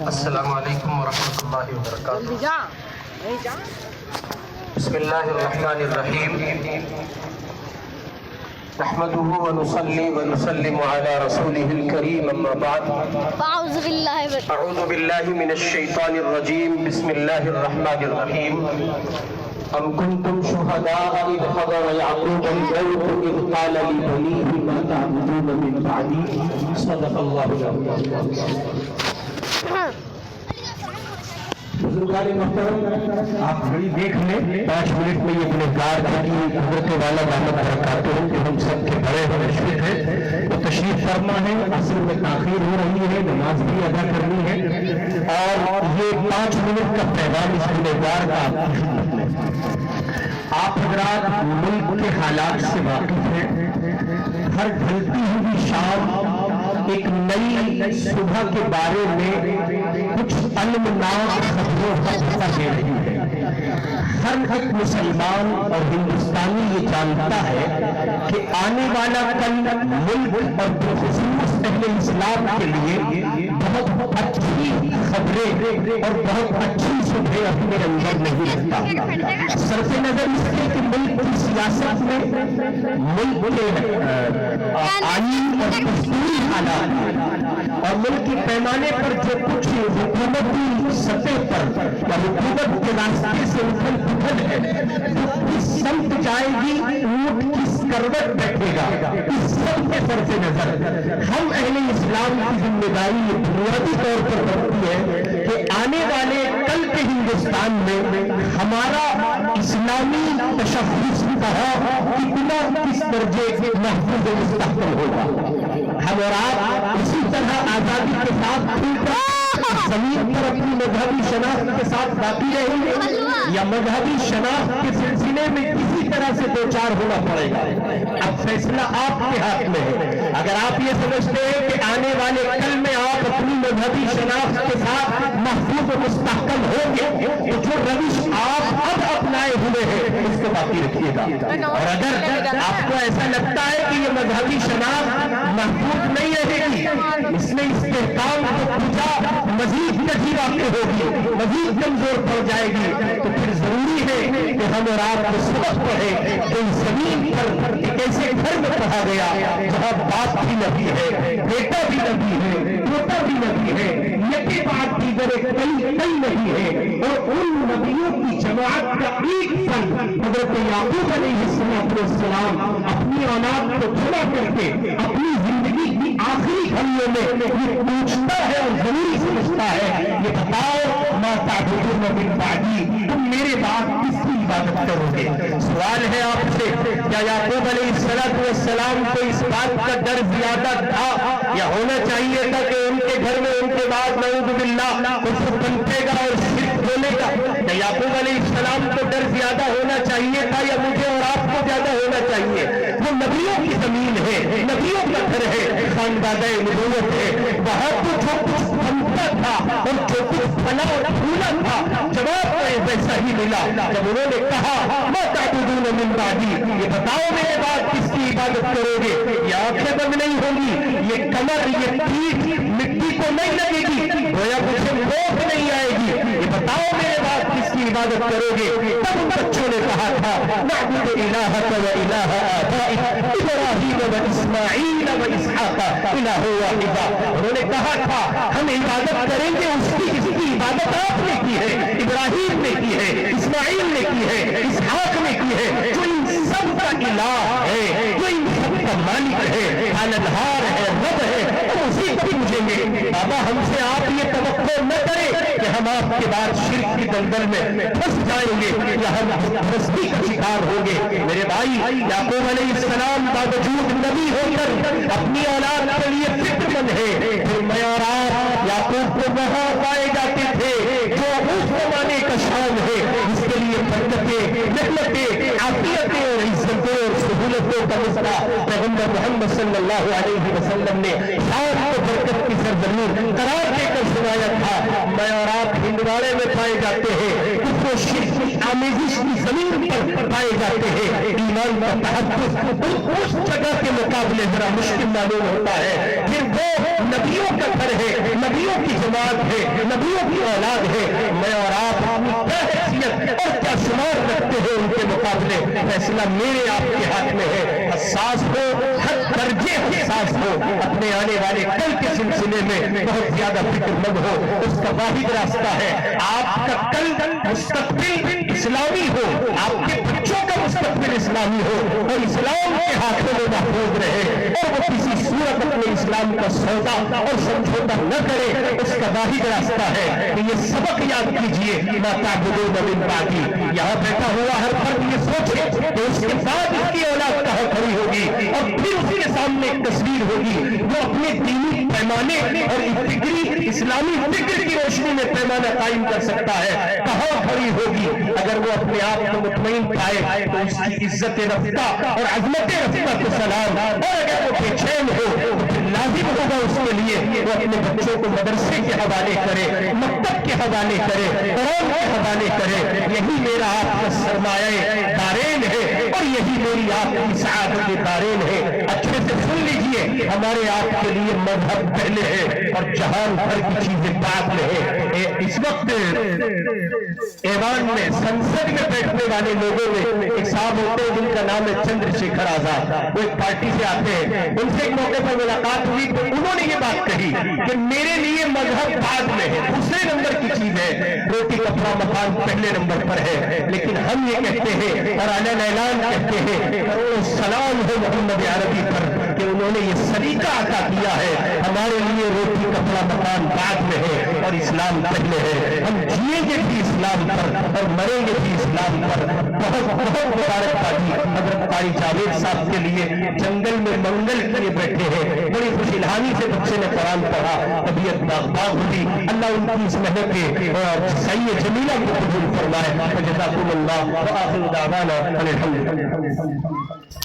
السلام علیکم ورحمۃ اللہ وبرکاتہ۔ بسم اللہ الرحمن الرحیم، نحمده ونصلي ونسلم على رسوله الكريم، اما بعد اعوذ باللہ من الشیطان الرجیم، بسم اللہ الرحمن الرحیم۔ ام کنتم شہداء اذ حضر یعقوب الموت اذ قال لبنیہ ما تعبدون من بعدی، صدق اللہ العظیم۔ بزرگان محترم، آپ گھڑی دیکھ لیں، 5 منٹ میں یہ گنہگار کی حضرت والا رحمت برکاتہ کہ ہم سب کے بڑے و مشفق ہیں، وہ تشریف فرما ہے۔ عصر میں تاخیر ہو رہی ہے، نماز بھی ادا کرنی ہے، اور یہ 5 منٹ کا پیغام اس گنہگار کا آپ حضرات ملک کے حالات سے واقف ہیں۔ ہر ڈھلتی ہوئی شام ایک نئی صبح کے بارے میں کچھ المناک خبروں کا دھوکہ دے رہی ہے۔ ہر ایک مسلمان اور ہندوستانی یہ جانتا ہے کہ آنے والا کل ملک اور خصوص اہل اسلام کے لیے بہت اچھی خبریں اور بہت اچھی صبح اپنے اندر نہیں رکھتا۔ صرف نظر اس کے کہ ملک کی سیاست میں ملک کے آئین اور دستوری حالات اور ملک کے پیمانے پر جو کچھ حکومتی سطح پر یا حکومت کے راستے سے اتھل پتھل ہے، کس سمت جائے گی، اونٹ کس کروٹ بیٹھے گا، اس سب کے صرف نظر ہم اہل اسلام کی ذمہ داری یہ بنیادی طور پر بنتی ہے کہ آنے والے کل کے ہندوستان میں ہمارا اسلامی تشخص کتنا کس درجے کے محفوظ و مستحکم ہوگا۔ ہم اور آپ اسی طرح آزادی کے ساتھ کھل کر زمین پر اپنی مذہبی شناخت کے ساتھ باقی رہیں گے، یا مذہبی شناخت کے سلسلے میں کسی طرح سے دوچار ہونا پڑے گا۔ اب فیصلہ آپ کے ہاتھ میں ہے۔ اگر آپ یہ سمجھتے ہیں کہ آنے والے کل میں آپ اپنی مذہبی شناخت کے ساتھ محفوظ و مستحکم ہوں گے، تو جو روش آپ اب اپنائے ہوئے ہیں اس کو باقی رکھیے گا۔ اور اگر آپ کو ایسا لگتا ہے کہ یہ مذہبی شناخت محفوظ نہیں رہے گی، اس میں استحکام کو پوچھا مزید کٹھی واقع ہوگی، مزید کمزور پڑ جائے گی، تو پھر ضروری ہے کہ ہم اور آپ کو سبق پڑھے کہ اس زمین پر ایک ایسے گھر میں پڑھا گیا جہاں باپ بھی نبی ہے، بیٹا بھی نبی ہے، پوتا بھی نبی ہے، یکی بعد دیگر کئی نہیں ہے، اور ان نبیوں کی جماعت کا ایک فن حضرت یعقوب علیہ السلام اپنی اولاد کو جمع کر کے اپنی زندگی کی آخری گھڑیوں میں یہ پوچھتا ہے اور ضروری سمجھتا ہے، یہ بتاؤ ما تعبدون من بعدی، تم میرے بعد کس کی عبادت کرو گے؟ سوال ہے آپ سے، کیا یعقوب علیہ السلام کو اس بات کا ڈر زیادہ تھا یا ہونا چاہیے تھا کہ ان کے گھر میں ان کے بعد نعوذ باللہ کفر پنپے گا اور شرک بولے گا؟ کیا یعقوب علیہ السلام کو ڈر زیادہ ہونا چاہیے تھا یا مجھے اور آپ کو زیادہ ہونا چاہیے؟ وہ نبیوں کی زمین ہے، نبیوں کا گھر ہے، خاندان نبوت ہے، وہاں تو جو کچھ بنتا تھا اور جو کچھ بنا اور پھولا تھا جواب ویسا ہی ملا جب انہوں نے کہا ما تعبدون من بعدی، یہ بتاؤ میرے بعد کس کی عبادت کرو گے؟ یہ آنکھیں بند نہیں ہوں گی، یہ کمر یہ پیٹھ مٹی کو نہیں لگے گی، گویا مجھے موت نہیں آئے گی، یہ بتاؤ میرے بعد کس کی عبادت کرو گے؟ تب بچوں نے کہا تھا نعبد الہک و الہ آبائک ابراہیم و اسماعیل و اسحاق الہ واحد۔ انہوں نے کہا تھا ہم عبادت کریں گے اس کی جس کی عبادت آپ نے کی ہے، ابراہیم نے کی ہے، اسماعیل نے کی ہے، اسحاق نے کی ہے، جو ان سب کا الہ ہے، جو ان سب کا مالک ہے، پالنہار ہے، رب ہے، ہم اسی کو پوجیں گے۔ بابا ہم سے آپ یہ توقع نہ کریں کہ ہم آپ کے بعد شرک کی دلدل میں پھنس جائیں گے یا ہم پھنستی کا شکار ہوں گے۔ میرے بھائی یعقوب علیہ السلام باوجود نبی ہو کر اپنی اولاد کے لیے فکر مند ہے۔ پھر میں اور آپ یعقوب کو وہاں پائے جاتے تھے جو اس زمانے کا شان ہے، اس کے لیے برکتیں، نعمتیں، عافیتیں اور عزتیں اور سہولتوں کا مظاہرہ پیغمبر محمد صلی اللہ علیہ وسلم نے شام کو برکت کی سرزمین قرار دے کر سنایا تھا۔ میں اور آپ ہندواڑے میں پائے جاتے ہیں، کفر و شرک آمیزش کی زمین پر پائے جاتے ہیں، ایمان کا تحفظ اس جگہ کے مقابلے ذرا مشکل معلوم ہوتا ہے۔ پھر وہ نبیوں کا گھر ہے نبیوں کی جماعت ہے, نبیوں کی اولاد ہے. میں اور آپ کیا حیثیت اور کیا شمار رکھتے ہیں ان کے مقابلے؟ فیصلہ میرے آپ کے ہاتھ میں ہے. حساس ہو, ہر درجے حساس ہو, اپنے آنے والے کل کے سلسلے میں بہت زیادہ فکر مند ہو. اس کا واحد راستہ ہے آپ کا کل مستقبل اسلامی ہو, آپ کے بچوں کا مستقبل اسلامی ہو اور اسلام کے ہاتھوں میں محفوظ رہے اور وہ کسی صورت اپنے اسلام کا سودا اور سمجھوتا نہ کرے. اس کا واحد راستہ ہے کہ یہ سبق یاد کیجئے, ما تعبدون من بعدی. یہاں بیٹھا ہوا ہر فرد یہ سوچے کہ اس کے بعد اس کی اولاد کہاں کھڑی ہوگی اور پھر اس کے سامنے ایک تصویر ہوگی وہ اپنے دینی پیمانے اور فکری اسلامی فکر کی روشنی میں پیمانہ قائم کر سکتا ہے. کہاں کھڑی ہوگی؟ اگر وہ اپنے آپ کو مطمئن پائے تو اس کی عزت رفتہ اور عظمت رفتہ کو سلام, اور اگر وہ بے چین ہو تو پھر لازم ہوگا اس کے لیے وہ اپنے بچوں کو مدرسے کے حوالے کرے, مکتب کے حوالے کرے, قرآن کے حوالے کرے. یہی میرا آپ کا سرمایہ دارین ہے اور یہی میری آپ کی سعادت دارین ہے. اچھے سے سن لیجئے, ہمارے آپ کے لیے مذہب پہلے ہے اور جہان بھر کی چیزیں بعد میں ہے. اس وقت ایوان میں سنسد میں بیٹھنے والے لوگوں میں ایک صاحب ہوتے ہیں جن کا نام ہے چندر شیکھر آزاد. وہ ایک پارٹی سے آتے ہیں, ان سے ایک موقع پر ملاقات ہوئی تو انہوں نے یہ بات کہی کہ میرے لیے مذہب بعد میں ہے, دوسرے نمبر کی چیز ہے, روٹی کپڑا مکان پہلے نمبر پر ہے. لیکن ہم یہ کہتے ہیں اور علن اعلان کہتے ہیں کروڑوں سلام ہو محمد عربی پر کہ انہوں نے یہ سلیقہ عطا کیا ہے. ہمارے لیے روٹی کپڑا مکان بعد میں ہے اور اسلام پہلے ہے. ہم جیئیں گے بھی اسلام پر اور مریں گے بھی اسلام پر. بہت بہت مبارکبادی حضرت قاری جاوید صاحب کے لیے جنگل میں منگل کیے بیٹھے ہیں. بڑی خوش الحانی سے بچے نے قرآن پڑھا, طبیعت باغ ہوئی. اللہ ان کی اس محنت اور صحیح جمیلہ کو قبول فرمائے. جزاکم اللہ وآخر دعوانا الحمدللہ.